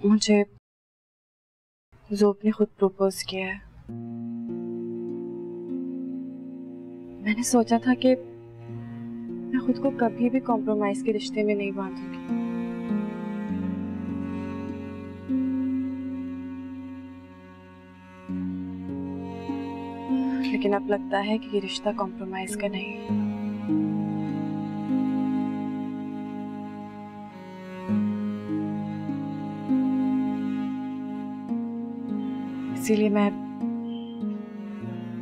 मुझे ज़ोब ने खुद प्रपोज किया है। मैंने सोचा था कि मैं खुद को कभी भी कॉम्प्रोमाइज के रिश्ते में नहीं बांधूंगी, लेकिन अब लगता है कि ये रिश्ता कॉम्प्रोमाइज का नहीं है। इसीलिए मैं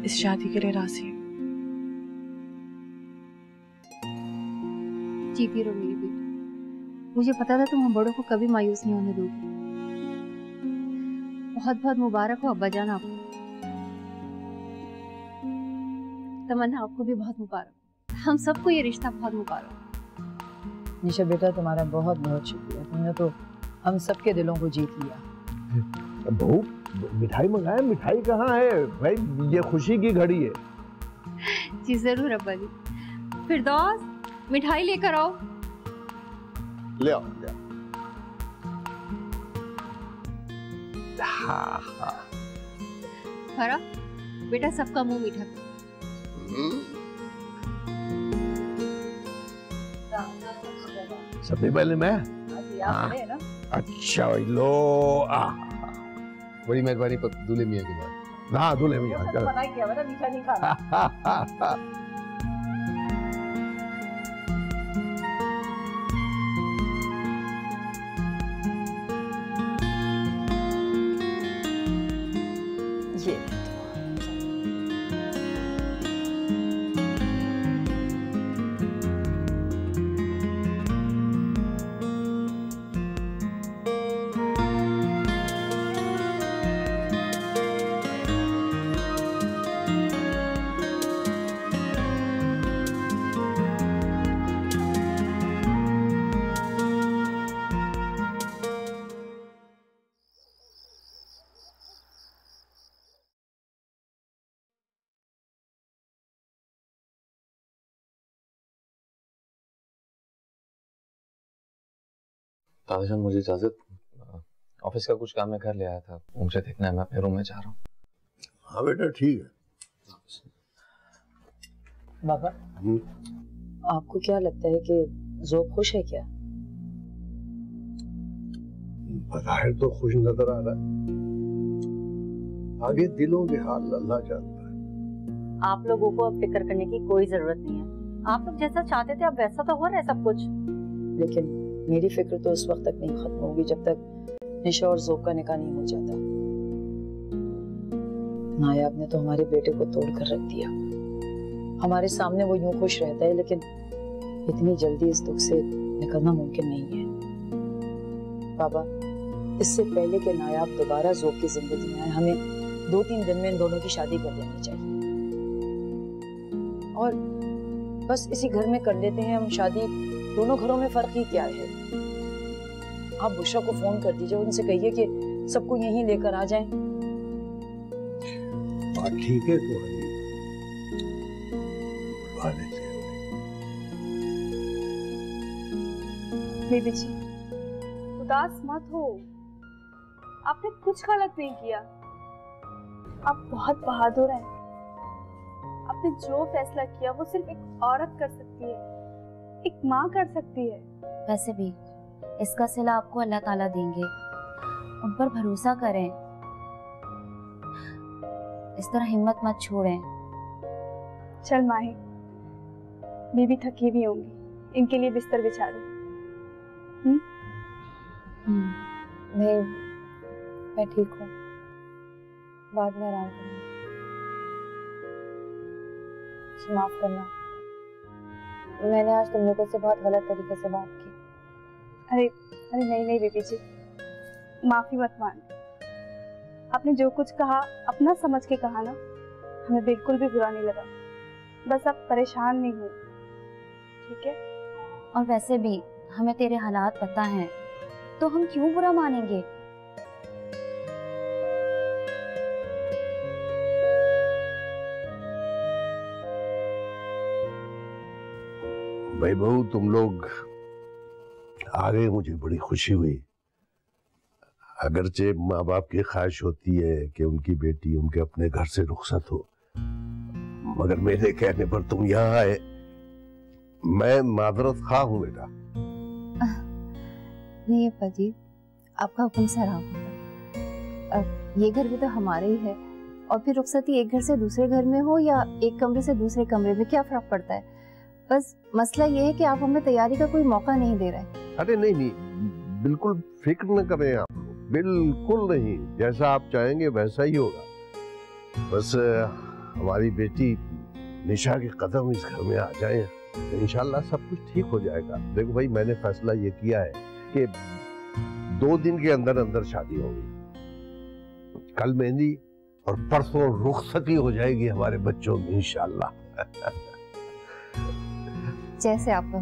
इस शादी के लिए राजी हूँ। जीती रहो मेरी बेटी। मुझे पता था तुम हम बड़ों को कभी मायूस नहीं होने दोगी। बहुत बहुत मुबारक हो अब्बा जान आपको। तमन्ना आपको भी बहुत मुबारक। हम सबको ये रिश्ता बहुत मुबारक। निशा बेटा तुम्हारा बहुत बहुत शुक्रिया, तुमने तो हम सबके दिलों को जीत लिया। बहू मिठाई मंगाए, मिठाई कहाँ है भाई? ये खुशी की घड़ी है। जी जरूर अब्बा जी। फिरदौस मिठाई लेकर आओ। ले आओ, ले आओ। हाँ हाँ। खरा बेटा सबका मुंह मीठा कर। सबसे पहले मैं। ना? अच्छा लो। बड़ी मेहरबानी दूल्हे मियाँ की बात। हाँ दूल्हे मियाँ। मीठा नहीं खाना। दादाजान मुझे इजाजत, ऑफिस का कुछ काम मैं घर ले आया था, मुझे देखना है, मैं अपने रूम में जा रहा हूँ। हाँ बेटा ठीक है। बाबा आपको क्या लगता है कि ज़ोब खुश है क्या? बज़ाहिर तो खुश नजर आ रहा है, आगे दिलों के हाल अल्लाह जानता है। आप लोगों को अब फिक्र करने की कोई जरूरत नहीं है। आप लोग जैसा चाहते थे अब वैसा तो हो रहा है सब कुछ। लेकिन मेरी फिक्र तो उस वक्त तक नहीं खत्म होगी जब तक निशा और ज़ोब का निकाह नहीं हो जाता। नायाब ने तो हमारे बेटे को तोड़ कर रख दिया। हमारे सामने वो यूं खुश रहता है, लेकिन इतनी जल्दी इस दुख से निकलना मुमकिन नहीं है। बाबा इससे पहले कि नायाब दोबारा ज़ोब की जिंदगी में आए, हमें 2-3 दिन में इन दोनों की शादी कर देनी चाहिए। और बस इसी घर में कर लेते हैं हम शादी। दोनों घरों में फर्क ही क्या है? आप बुशरा को फोन कर दीजिए, उनसे कहिए कि सबको यहीं लेकर आ जाएं। बात ठीक है तो बुलवा लेते हैं। बेबी जी उदास मत हो, आपने कुछ गलत नहीं किया। आप बहुत बहादुर हैं। आपने जो फैसला किया वो सिर्फ एक औरत कर सकती है, एक माँ कर सकती है। वैसे भी इसका सिला आपको अल्लाह ताला देंगे, उन पर भरोसा करें। इस तरह हिम्मत मत छोड़ें। चल माही, बीबी थकी भी होंगी, इनके लिए बिस्तर बिछा दे। नहीं मैं ठीक हूँ, बाद में आराम करूँगी। माफ करना, मैंने आज तुम लोगों से बहुत गलत तरीके से बात की। अरे अरे नहीं नहीं बेबी जी, माफी मत मान। आपने जो कुछ कहा अपना समझ के कहा ना, हमें बिल्कुल भी बुरा नहीं लगा। बस आप परेशान नहीं हो, ठीक है? और वैसे भी हमें तेरे हालात पता हैं, तो हम क्यों बुरा मानेंगे? भाई बहू तुम लोग आ गए, मुझे बड़ी खुशी हुई। अगरचे माँ बाप की ख्वाहिश होती है कि उनकी बेटी उनके अपने घर से रुखसत हो, मगर मेरे कहने पर तुम यहाँ आए। मैं माजरत खा हूँ बेटा। नहीं अप्पा जी, आपका हुक्म सराहा होगा। ये घर भी तो हमारे ही है, और फिर रुखसती एक घर से दूसरे घर में हो या एक कमरे से दूसरे कमरे में, क्या फर्क पड़ता है। बस मसला ये है कि आप हमें तैयारी का कोई मौका नहीं दे रहे। अरे नहीं नहीं, बिल्कुल फिक्र न करें आप लोग, बिल्कुल नहीं, जैसा आप चाहेंगे वैसा ही होगा। बस हमारी बेटी निशा के कदम इस घर में आ जाए, इंशाल्लाह सब कुछ ठीक हो जाएगा। देखो भाई, मैंने फैसला ये किया है कि 2 दिन के अंदर अंदर शादी होगी। कल मेहंदी और परसों रुखसती हो जाएगी हमारे बच्चों की इंशाल्लाह। जैसे आपका।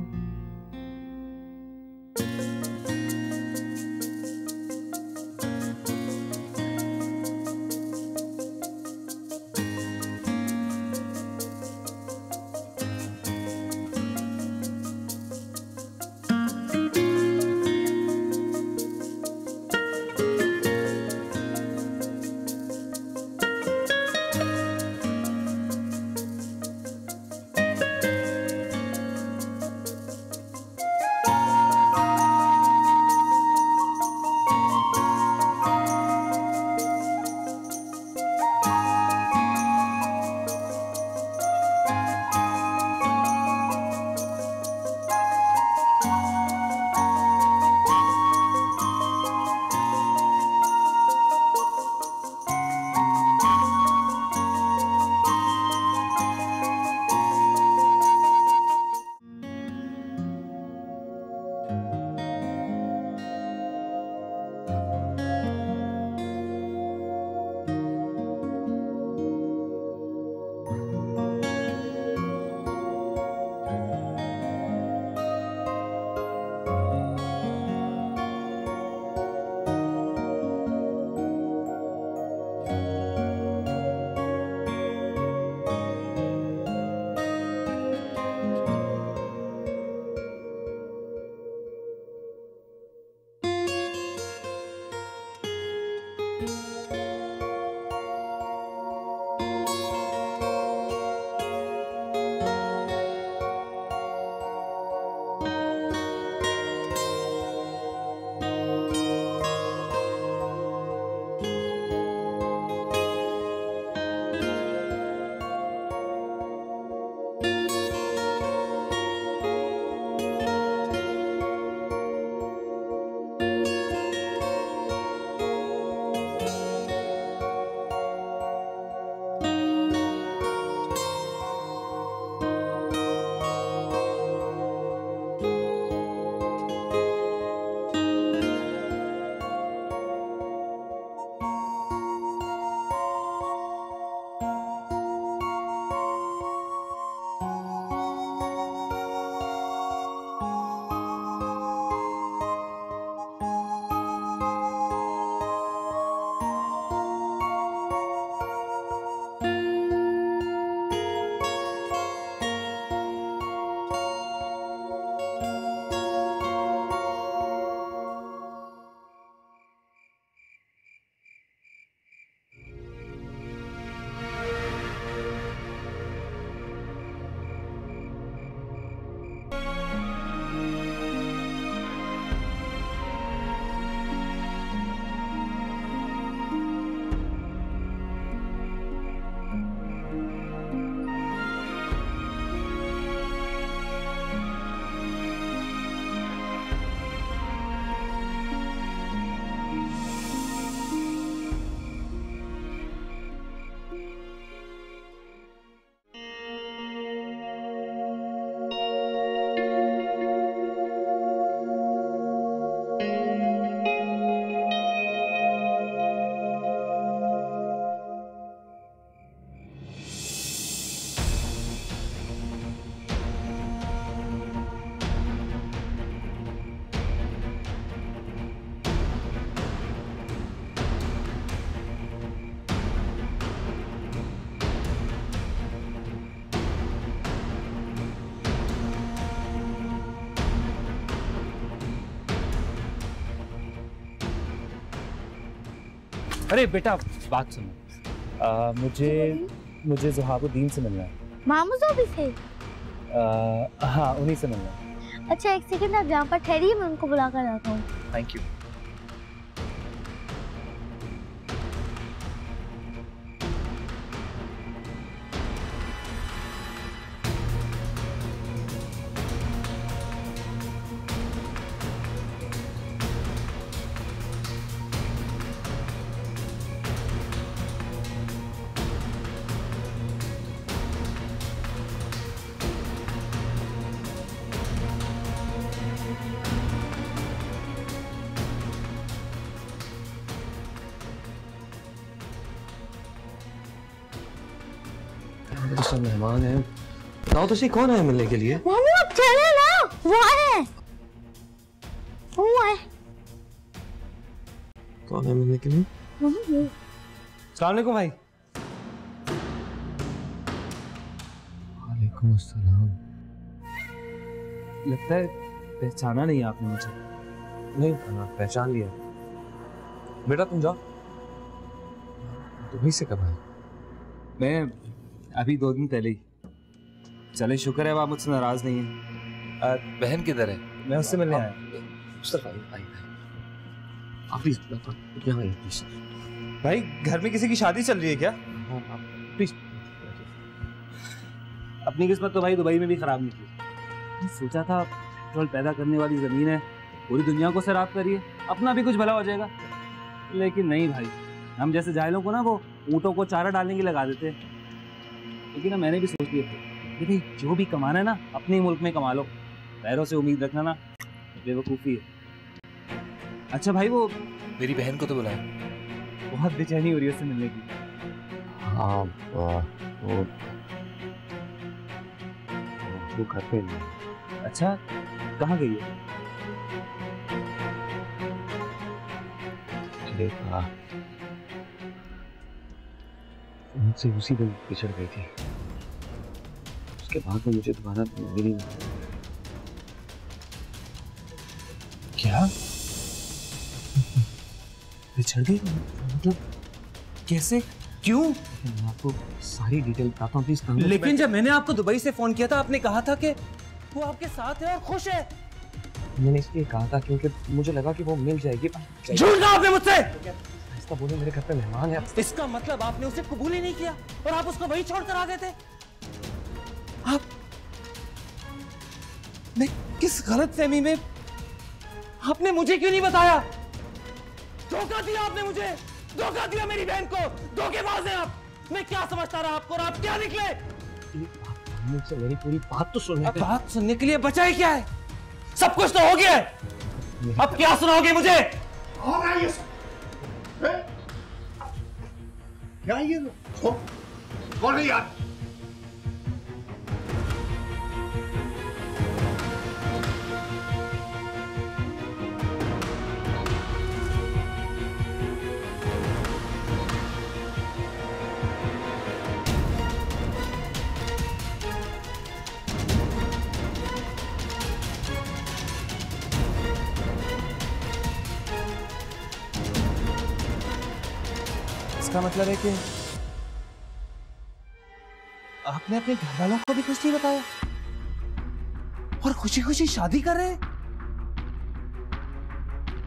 अरे बेटा बात सुनो, मुझे ज़ुहाबुद्दीन से मिलना है। मामू ज़ोबी से? हाँ उन्हीं से मिलना है। अच्छा एक सेकंड आप जहाँ पर ठहरिए, मैं उनको बुला कर आता हूँ। Thank you. सब मेहमान हैं, बताओ तो सही कौन है मिलने के लिए? मामू आप चले ना, वो है। कौन है मिलने के लिए? अस्सलाम वालेकुम भाई। वालेकुम अस्सलाम। लगता है पहचाना नहीं आपने मुझे। नहीं पहचान लिया। बेटा तुम जाओ, तुम्हीं से कब आए? मैं अभी 2 दिन पहले ही। चले शुक्र है आप मुझसे नाराज नहीं है। बहन किधर है? मैं उससे मिलने आया। उस तरफ आई आप प्लीज यहाँ आइए प्लीज। भाई घर में किसी की शादी चल रही है क्या? प्लीज। अपनी किस्मत तो भाई दुबई में भी खराब निकली। सोचा था पेट्रोल पैदा करने वाली जमीन है, पूरी दुनिया को सैराब करिए, अपना भी कुछ भला हो जाएगा। लेकिन नहीं भाई, हम जैसे जाहिलों को ना वो ऊँटों को चारा डालने की लगा देते। लेकिन ना मैंने भी सोच लिया था कि भाई जो भी कमाना है ना अपने मुल्क में कमा लो, पैरों से उम्मीद रखना ना बेवकूफ़ी है। अच्छा भाई वो मेरी बहन को तो बुलाया। बहुत बेचैनी हो रही है उससे मिलने की। हाँ वो घर पे नहीं। अच्छा कहाँ गई है? मुझसे उसी दिन पिछड़ गई थी, उसके बाद में मुझे दोबारा मिली नहीं। क्या पिछड़ गई? मतलब कैसे, क्यों? मैं आपको सारी डिटेल बताता हूँ प्लीज। लेकिन जब मैंने आपको दुबई से फोन किया था आपने कहा था कि वो आपके साथ है और खुश है। मैंने इसलिए कहा था क्योंकि मुझे लगा कि वो मिल जाएगी। झूठ कहा आपने मुझसे। ऐसा बोले, मेरे घर पे मेहमान है। इसका मतलब आपने उसे कबूल ही नहीं किया और आप उसको वही छोड़कर आ गए थे। आप मैं किस गलतफहमी में, आपने मुझे क्यों नहीं बताया? धोखा दिया आपने मुझे, धोखा दिया मेरी बहन को। धोखेबाज हैं आप। मैं क्या समझता रहा आपको और आप क्या निकले? मुझसे मेरी पूरी बात तो सुनने। बात सुनने के लिए बचा ही क्या है? सब कुछ तो हो गया है, अब क्या सुनाओगे मुझे? होगा ये सब? क्या ये कौन है यार? इसका मतलब है कि आपने अपने घर वालों को भी कुछ नहीं बताया और खुशी खुशी शादी कर रहे हैं।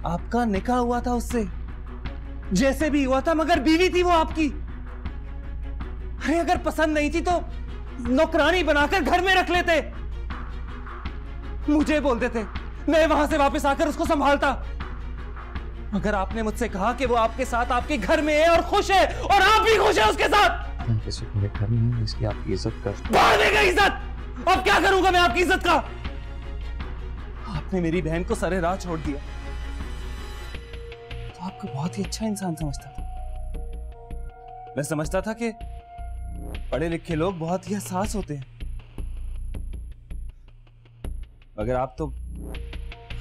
आपका निकाह हुआ था उससे, जैसे भी हुआ था, मगर बीवी थी वो आपकी। अरे अगर पसंद नहीं थी तो नौकरानी बनाकर घर में रख लेते, मुझे बोल देते, मैं वहां से वापस आकर उसको संभालता। मगर आपने मुझसे कहा कि वो आपके साथ आपके घर में है और खुश है, और आप भी खुश है उसके साथ। किसी को घर में है, इसलिए आपकी इज्जत कर। देगा इज्जत? अब क्या करूंगा मैं आपकी इज्जत का? आपने मेरी बहन को सरे राह छोड़ दिया तो आपको बहुत ही अच्छा इंसान समझता था। मैं समझता था कि पढ़े लिखे लोग बहुत ही एहसास होते हैं, मगर आप तो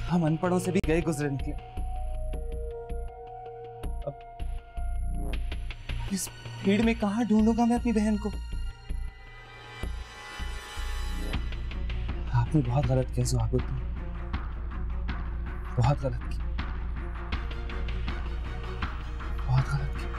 हम अनपढ़ों से भी गए गुजरे निकले। अब इस भीड़ में कहां ढूंढूंगा मैं अपनी बहन को? आपने बहुत गलत किया ज़ुहाबुद्दीन, बहुत गलत किया, बहुत गलत किया।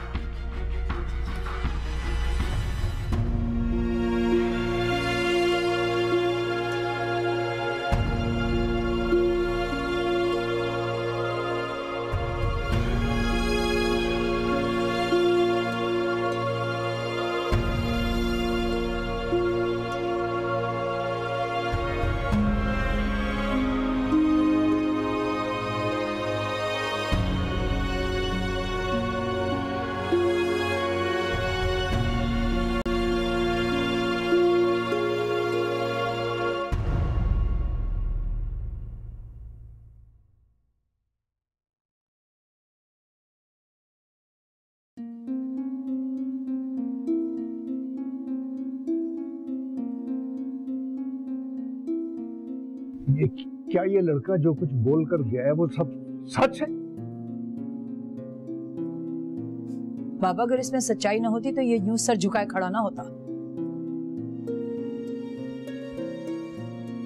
क्या ये लड़का जो कुछ बोल कर गया है वो सब सच है? बाबा, अगर इसमें सच्चाई ना होती तो ये यूं सर झुकाए खड़ा ना होता।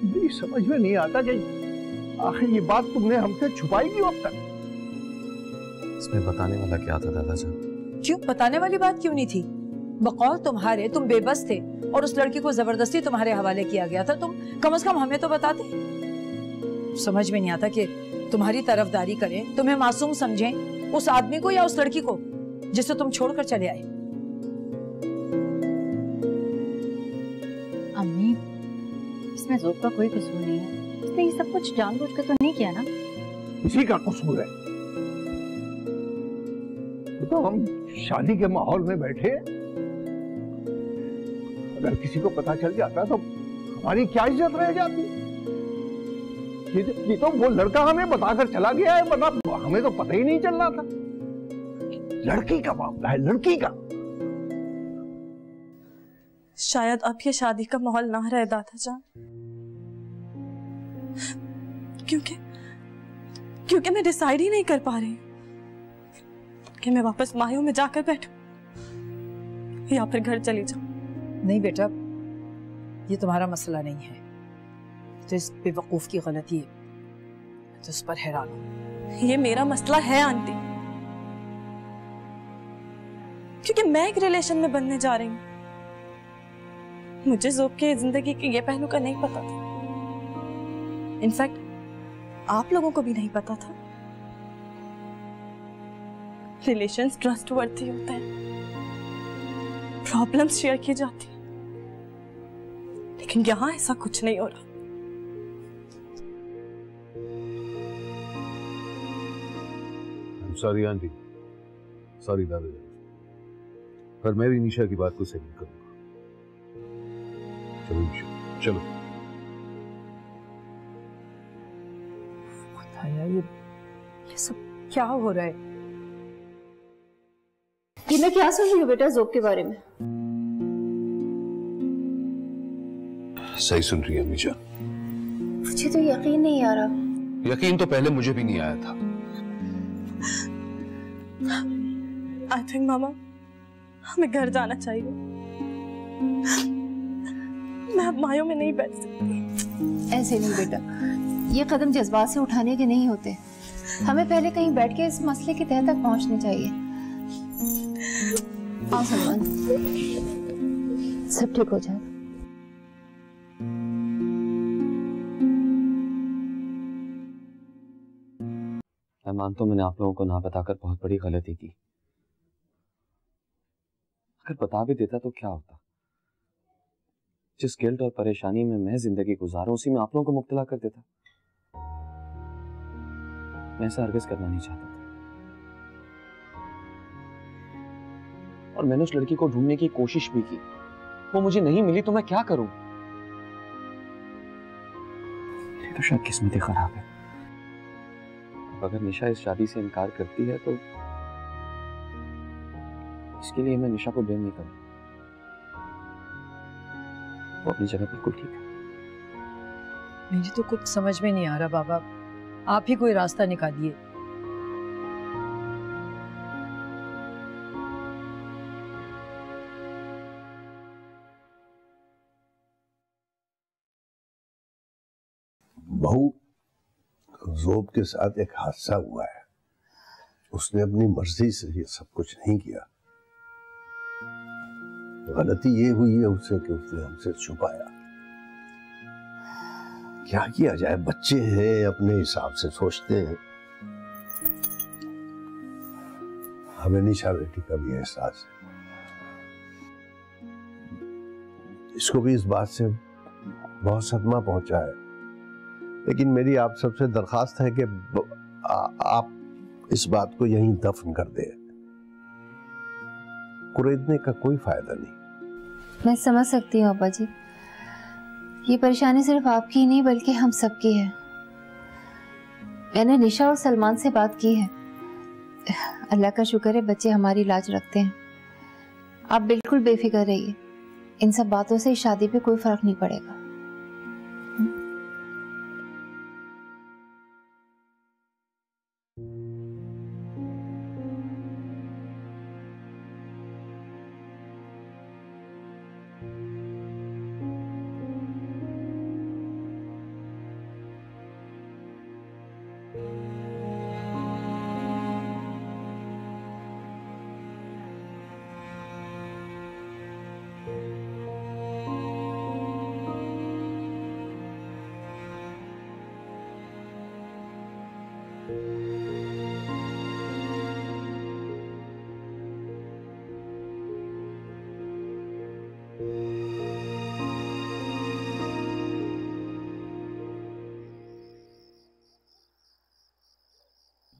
मेरी समझ में नहीं आता कि आखिर ये बात तुमने हमसे छुपाई क्यों अब तक? इसमें बताने वाला क्या था दादाजान? क्यों बताने वाली बात क्यों नहीं थी? बकौल तुम्हारे तुम बेबस थे और उस लड़की को जबरदस्ती तुम्हारे हवाले किया गया था। तुम कम से कम हमें तो बताते। समझ में नहीं आता कि तुम्हारी तरफदारी करें, तुम्हें मासूम समझें, उस आदमी को या उस लड़की को जिसे तुम छोड़कर चले आए। अम्मी, इसमें ज़ोब का कोई कसूर नहीं है। उसने ये सब कुछ जानबूझकर तो नहीं किया ना। इसी का कसूर है। तो हम शादी के माहौल में बैठे, अगर किसी को पता चल जाता तो हमारी क्या इज्जत रह जाती? ये तो वो लड़का हमें बताकर चला गया है, वरना हमें तो पता ही नहीं चल रहा था। लड़की का मामला है, लड़की का। शायद अब ये शादी का माहौल ना रहे दादाजान, क्योंकि मैं डिसाइड ही नहीं कर पा रही कि मैं वापस मायूं में जाकर बैठूं या फिर घर चली जाऊं। नहीं बेटा, ये तुम्हारा मसला नहीं है, तो इस बेवकूफ की गलती है, तो उस पर हैरान हूं। ये मेरा मसला है आंटी, क्योंकि मैं एक रिलेशन में बनने जा रही हूँ। मुझे ज़ोब के जिंदगी के ये पहलू का नहीं पता था। इनफैक्ट आप लोगों को भी नहीं पता था। रिलेशंस ट्रस्टवर्थी होते हैं, प्रॉब्लम्स शेयर की जाती है, लेकिन यहां ऐसा कुछ नहीं हो रहा। सॉरी आंटी, सॉरी दादाजान, पर मैं भी निशा की बात को सही करूंगा। चलो निशा, चलो। ये सब क्या हो रहा है? कि मैं क्या सुन रही हूँ बेटा ज़ोब के बारे में? सही सुन रही है अम्मी जान। मुझे तो यकीन नहीं आ रहा। यकीन तो पहले मुझे भी नहीं आया था। आई थिंक मामा हमें घर जाना चाहिए। मैं अब मायों में नहीं बैठ सकती। ऐसे नहीं बेटा, ये कदम जज्बात से उठाने के नहीं होते। हमें पहले कहीं बैठ के इस मसले की तह तक पहुंचनी चाहिए। आओ सलमान, सब ठीक हो जाएगा। मैं मानता हूं मैंने आप लोगों को ना बताकर बहुत बड़ी गलती की। अगर बता भी देता तो क्या होता? जिस गिल्ट और परेशानी में मैं जिंदगी गुजारूं उसी में आप लोगों को मुब्तला कर देता। मैं ऐसा हरगिज़ करना नहीं चाहता था। और मैंने उस लड़की को ढूंढने की कोशिश भी की, वो मुझे नहीं मिली तो मैं क्या करूं? मेरी तो शायद किस्मत ही खराब है। अगर निशा इस शादी से इनकार करती है तो इसके लिए मैं निशा को ब्लेम नहीं करूं। वो अपनी जगह बिल्कुल ठीक है। मेरी तो कुछ समझ में नहीं आ रहा बाबा, आप ही कोई रास्ता निकालिए। बहू, ज़ोब के साथ एक हादसा हुआ है। उसने अपनी मर्जी से ये सब कुछ नहीं किया। गलती ये हुई है उससे कि उसने हमसे छुपाया। क्या किया जाए, बच्चे हैं, अपने हिसाब से सोचते हैं। हमें निशा बेटी का भी एहसास है। इसको भी इस बात से बहुत सदमा पहुंचा है, लेकिन मेरी आप सबसे दरखास्त है कि आप इस बात को यहीं दफन कर दें। कुरेदने का कोई फायदा नहीं। मैं समझ सकती हूँ अब्बा जी, ये परेशानी सिर्फ आपकी नहीं बल्कि हम सबकी है। मैंने निशा और सलमान से बात की है, अल्लाह का शुक्र है बच्चे हमारी लाज रखते हैं। आप बिल्कुल बेफिक्र रहिए, इन सब बातों से शादी पे कोई फर्क नहीं पड़ेगा।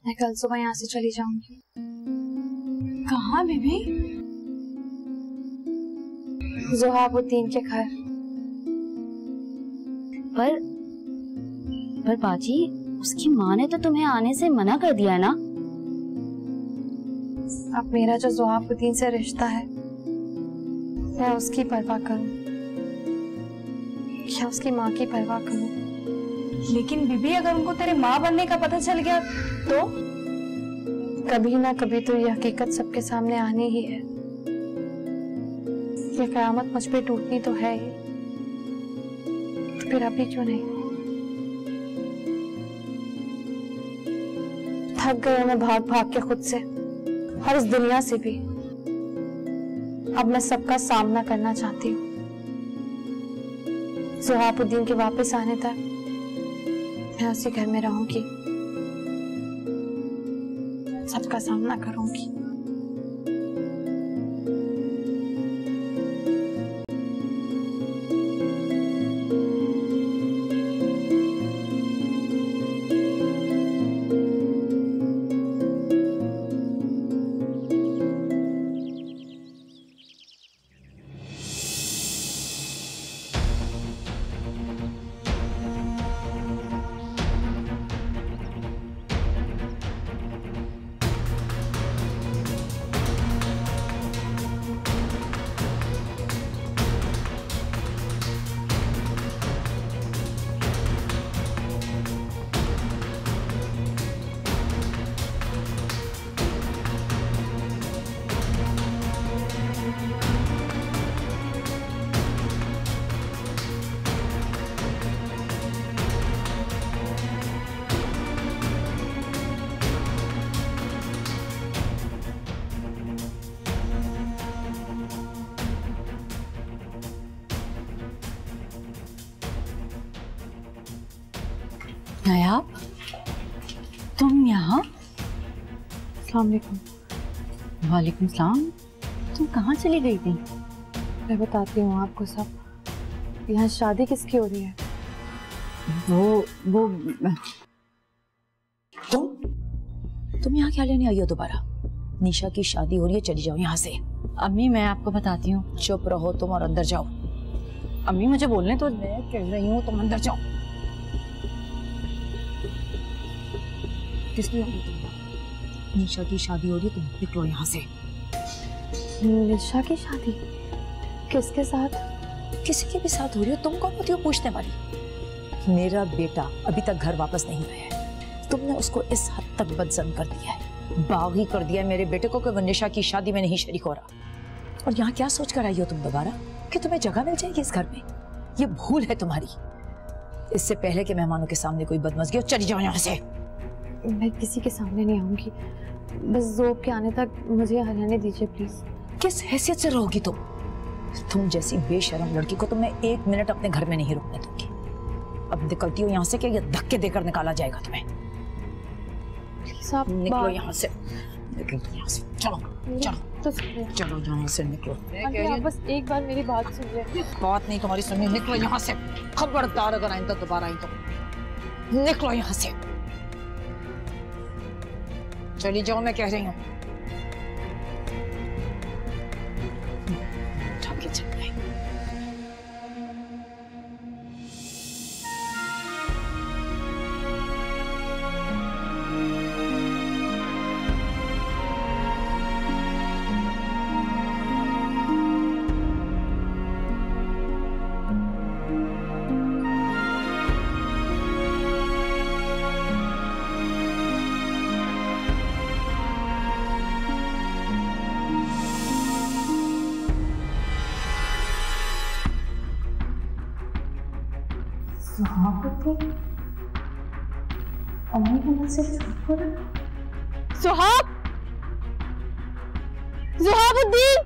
मैं कल सुबह यहाँ से चली जाऊंगी। कहाँ बीबी? ज़ुहाबुद्दीन के घर। पर बाजी, उसकी माँ ने तो तुम्हें आने से मना कर दिया ना। अब मेरा जो ज़ुहाबुद्दीन से रिश्ता है, मैं उसकी परवाह करूं क्या उसकी माँ की परवाह करूं? लेकिन बीबी, अगर उनको तेरे माँ बनने का पता चल गया तो कभी ना कभी तो ये हकीकत सबके सामने आनी ही है। ये कयामत मुझ पे टूटनी तो है ही, तो फिर अभी क्यों नहीं? थक गई मैं भाग भाग के खुद से और इस दुनिया से भी। अब मैं सबका सामना करना चाहती हूँ। ज़ुहाबुद्दीन के वापस आने तक मैं उसी घर में रहूंगी, सबका सामना करूंगी। नायाब, तुम यहाँ? अस्सलाम वालेकुम। वालेकुम सलाम। तुम कहाँ चली गई थी? मैं बताती हूँ आपको सब। यहाँ शादी किसकी हो रही है? वो तुम यहाँ क्या लेने आई हो दोबारा? निशा की शादी हो रही है, चली जाओ यहाँ से। अम्मी मैं आपको बताती हूँ। चुप रहो तुम और अंदर जाओ। अम्मी मुझे बोलने तो। मैं कह रही हूँ तुम अंदर जाओ। किसकी होगी तुम? निशा की शादी हो रही है, तुम निकलो यहाँ से। निशा की शादी किसके साथ? किसी के भी साथ हो रही हो, तुम कौन होती हो पूछने वाली? मेरा बेटा अभी तक घर वापस नहीं आया है। तुमने उसको इस हद तक बदजन कर दिया है, बागी कर दिया है मेरे बेटे को कि वो निशा की शादी में नहीं शरीक हो रहा। और यहाँ क्या सोच कर आई हो तुम दोबारा कि तुम्हें जगह मिल जाएगी इस घर में? ये भूल है तुम्हारी। इससे पहले कि मेहमानों के सामने कोई बदमज़गी हो, चली जाओ यहाँ से। मैं किसी के सामने नहीं आऊंगी, बस ज़ोब के आने तक मुझे यहाँ रहने दीजिए प्लीज। किस हैसियत से रहोगी तुम? तुम जैसी बेशरम लड़की को तो मैं 1 मिनट अपने घर में नहीं रुकने दूंगी। अब निकलती हो यहाँ से कि ये धक्के देकर निकाला जाएगा तुम्हें? प्लीज आप निकलो यहाँ से, निकलो यहाँ से। चलो चलो तो चलो यहाँ से निकलो। आप बस एक बार मेरी बात सुन ले। बात नहीं तुम्हारी सुननी, निकलो यहाँ से। खबरदार अगर आइंदा दोबारा आई तो निकलो यहाँ से। चली जाओ मैं कह रही हूँ। सुहागुद्दीन अम्मी के मुंह से झूठ बोला। सुहाबुद्दीन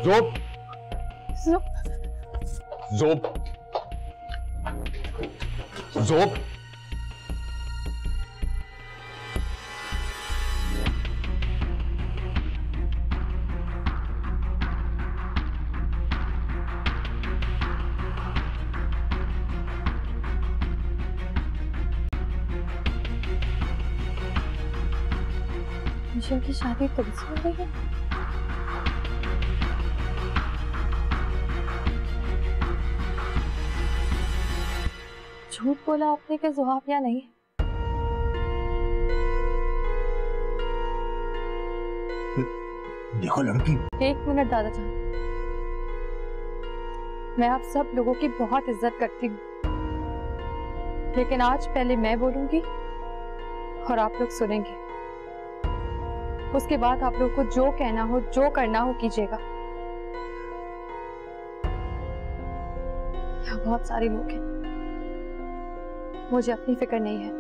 जोब जोब जोब मिशेल की शादी तुमसे हो गई है? झूठ बोला आपने कि ज़ुहाब यहाँ नहीं है। देखो लड़की, एक मिनट दादा जान, मैं आप सब लोगों की बहुत इज्जत करती हूँ, लेकिन आज पहले मैं बोलूंगी और आप लोग सुनेंगे। उसके बाद आप लोग को जो कहना हो, जो करना हो कीजिएगा। यहाँ बहुत सारे लोग हैं, मुझे अपनी फिक्र नहीं है,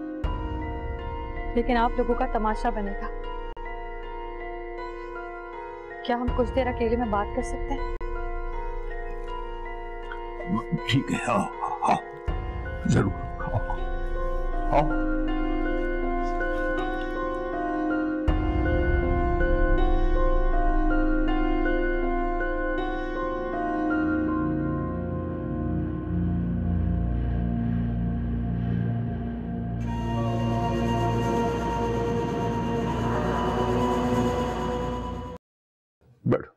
लेकिन आप लोगों का तमाशा बनेगा। क्या हम कुछ देर अकेले में बात कर सकते हैं? ठीक है, हाँ जरूर, आओ। बैठो।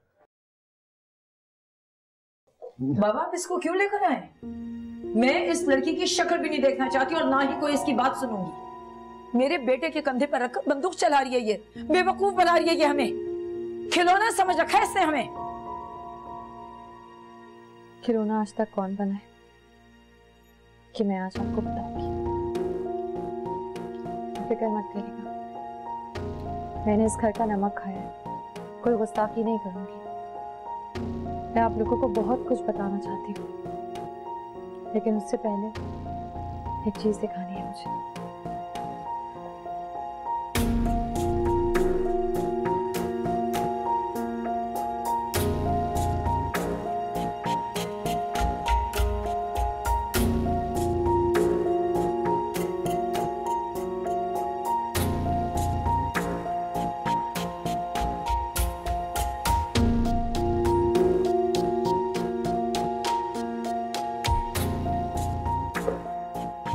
बाबा आप इसको क्यों लेकर आए? मैं इस लड़की की शक्ल भी नहीं देखना चाहती और ना ही कोई इसकी बात सुनूंगी। मेरे बेटे के कंधे पर रखकर बंदूक चला रही है, ये बेवकूफ बना रही है, ये हमें खिलौना समझ रखा है इसने हमें। खिलौना आज तक कौन बना है कि मैं आज आपको बताऊंगी। फिक्र मत करिएगा, मैंने इस घर का नमक खाया है, कोई गुस्ताखी नहीं करूंगी। मैं आप लोगों को बहुत कुछ बताना चाहती हूँ, लेकिन उससे पहले एक चीज दिखानी है मुझे।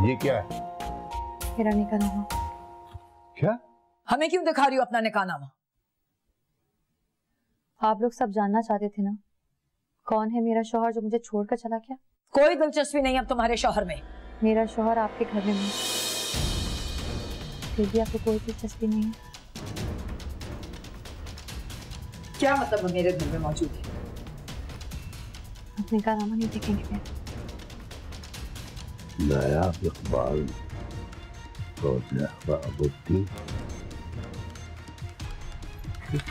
ये क्या है? मेरा निकाहनामा। क्या? हमें क्यों दिखा रही हो अपना निकाहनामा? आप लोग सब जानना चाहते थे ना, कौन है मेरा शौहर जो मुझे छोड़कर चला गया? कोई दिलचस्पी नहीं अब तुम्हारे शौहर में। मेरा शौहर आपके घर में नहीं, फिर भी आपको कोई दिलचस्पी नहीं है? क्या मतलब मेरे घर में मौजूद है? आप निकाहनामा नहीं देखेंगे मेरा? नायाब इकबाल और शहाबुद्दीन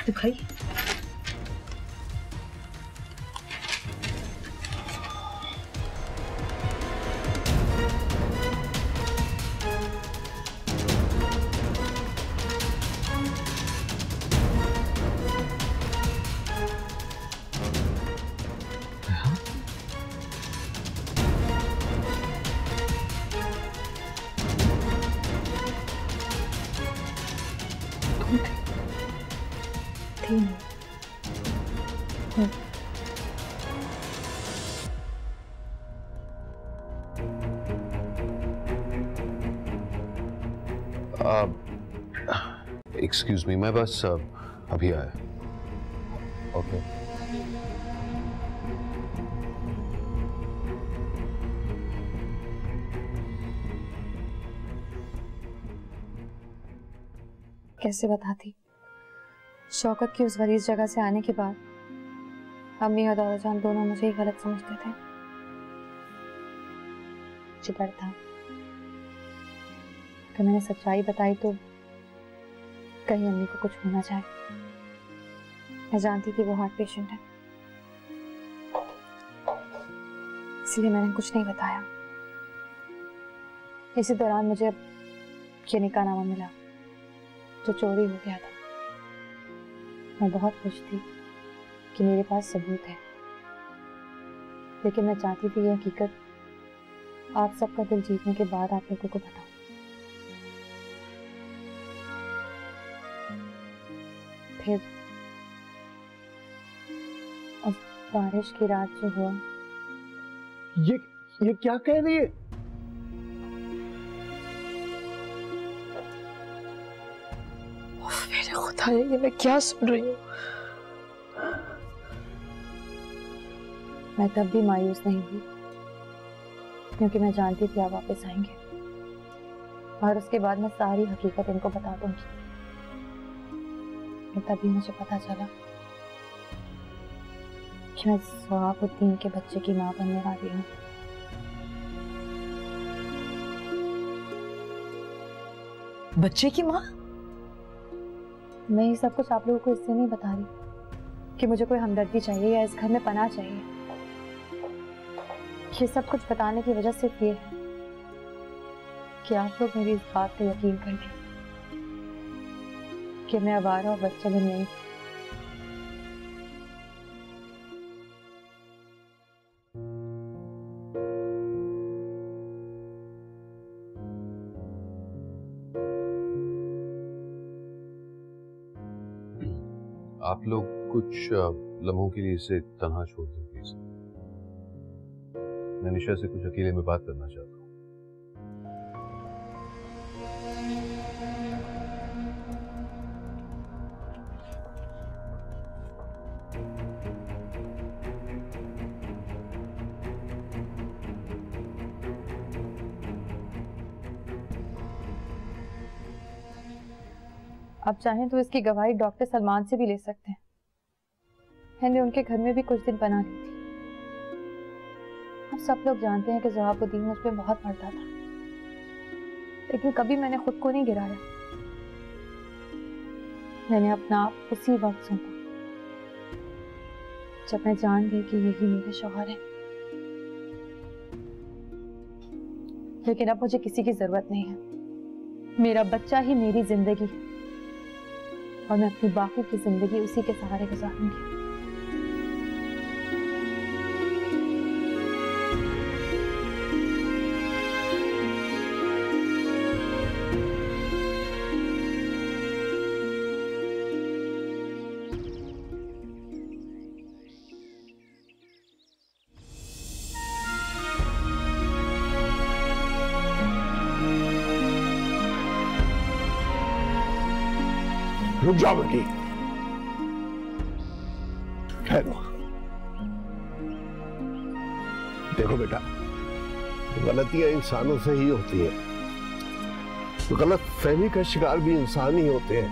दिखाई। एक्सक्यूज मी, मैं बस अभी आया। ओके। कैसे बताती? शौकत की उस गलीज जगह से आने के बाद अम्मी और दादा जान दोनों मुझे ही गलत समझते थे। मुझे डर था तो मैंने सच्चाई बताई तो कहीं अम्मी को कुछ होना चाहे। मैं जानती थी वो हार्ट पेशेंट है, इसलिए मैंने कुछ नहीं बताया। इसी दौरान मुझे ये निकाहनामा मिला जो चोरी हो गया था। मैं बहुत खुश थी कि मेरे पास सबूत है, लेकिन मैं चाहती थी ये हकीकत आप सबका दिल जीतने के बाद आप लोगों को बताऊं। फिर उस बारिश की रात जो हुआ। ये क्या कह रही है? मेरे खुदा, ये मैं क्या सुन रही हूँ? मैं तब भी मायूस नहीं हुई, क्योंकि मैं जानती थी आप वापस आएंगे और उसके बाद मैं सारी हकीकत इनको बता दूंगी। तभी मुझे पता चला कि मैं सवाबुद्दीन के बच्चे की मां बनने वाली हूँ। बच्चे की मां? मैं ये सब कुछ आप लोगों को इससे नहीं बता रही कि मुझे कोई हमदर्दी चाहिए या इस घर में पनाह चाहिए। ये सब कुछ बताने की वजह सिर्फ ये है कि आप लोग मेरी इस बात पे यकीन कर लें कि मैं आवारा और बदचलन नहीं। आप लोग कुछ लम्हों के लिए इसे तन्हा छोड़ दें प्लीज। मैं निशा से कुछ अकेले में बात करना चाहता हूँ। आप चाहें तो इसकी गवाही डॉक्टर सलमान से भी ले सकते हैं। मैंने उनके घर में भी कुछ दिन बना ली थी। आप सब लोग जानते हैं कि ज़वाबुद्दीन मुझ पे बहुत मरता था, लेकिन कभी मैंने खुद को नहीं गिराया। मैंने अपना आप उसी वक्त सौंपा जब मैं जान गई कि यही मेरे शौहर हैं। लेकिन अब मुझे किसी की जरूरत नहीं है। मेरा बच्चा ही मेरी जिंदगी है और मैं अपनी बाकी की जिंदगी उसी के सहारे गुजारूंगी। रुक जाओ बेटी, ठहरो। देखो बेटा, गलतियां इंसानों से ही होती हैं, तो गलत फहमी का शिकार भी इंसान ही होते हैं।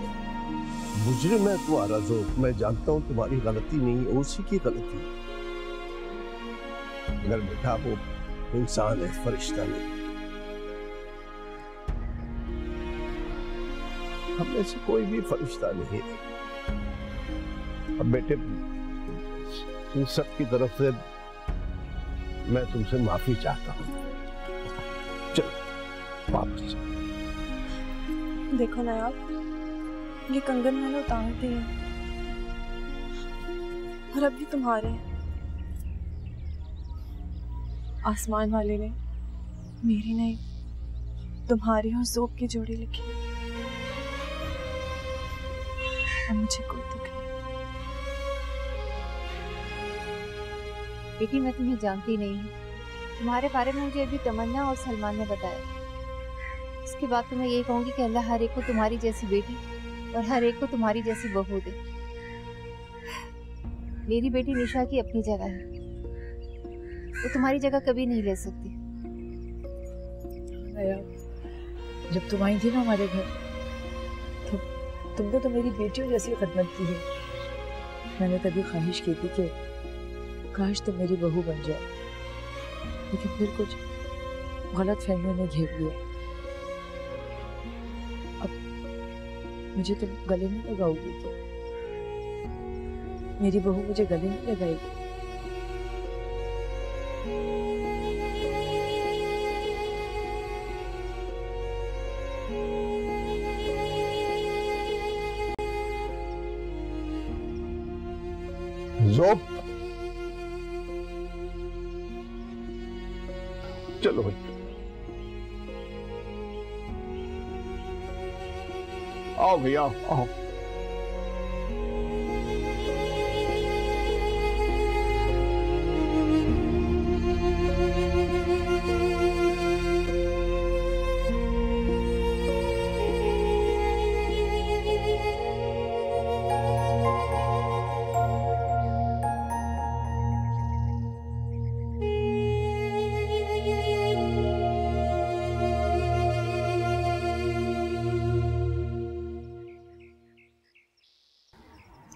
मुजरिम है तुम्हारा ज़ोक, मैं जानता हूं तुम्हारी गलती नहीं है, उसी की गलती है। मगर बेटा वो इंसान है, फरिश्ता नहीं। हम में से कोई भी फरिश्ता नहीं है। अब बेटे, इन सब की तरफ से मैं तुमसे माफी चाहता हूँ। चलो वापस चलो। देखो नायाब, ये कंगन मैंने उतार दिए और अब ये तुम्हारे हैं। आसमान वाले ने मेरी नहीं, तुम्हारी और ज़ोब की जोड़ी लिखी। अब मुझे कोई दुख नहीं। बेटी, मैं तुम्हें जानती नहीं हूँ। तुम्हारे बारे में मुझे अभी तमन्ना और सलमान ने बताया। इसके बाद तो मैं यही कहूँगी कि अल्लाह हर एक को तुम्हारी जैसी बेटी और हर एक को तुम्हारी जैसी बहू दे। मेरी बेटी निशा की अपनी जगह है, वो तुम्हारी जगह कभी नहीं ले सकती। जब तुम आई थी ना हमारे घर, तो तुमने तो मेरी बेटियों जैसी खिदमत की है। मैंने तभी ख्वाहिश की थी कि काश तुम मेरी बहू बन जाए, लेकिन फिर कुछ गलत फहमियों ने घेर लिया। मुझे तो गले नहीं लगाओगी क्या? मेरी बहू मुझे गले नहीं लगाएगी? ज़ोप, चलो भाई, आओ भैया आओ।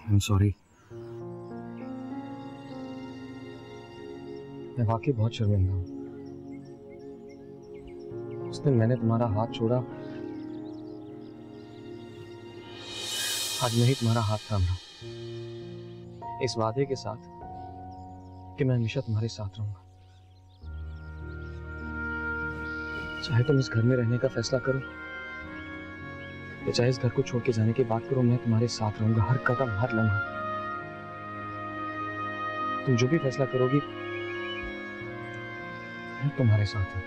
I'm sorry। मैं वाकई बहुत शर्मिंदा हूँ। उस दिन मैंने तुम्हारा हाथ छोड़ा, आज मैं ही तुम्हारा हाथ थाम रहा हूँ, इस वादे के साथ कि मैं हमेशा तुम्हारे साथ रहूंगा। चाहे तुम इस घर में रहने का फैसला करो या चाहे इस घर को छोड़ के जाने की बात करो, मैं तुम्हारे साथ रहूंगा, हर कदम हर लम्हा। तुम जो भी फैसला करोगी मैं तुम्हारे साथ हूं।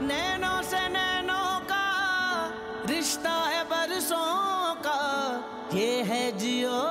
नैनों से नैनों का रिश्ता है बरसों का, ये है जियो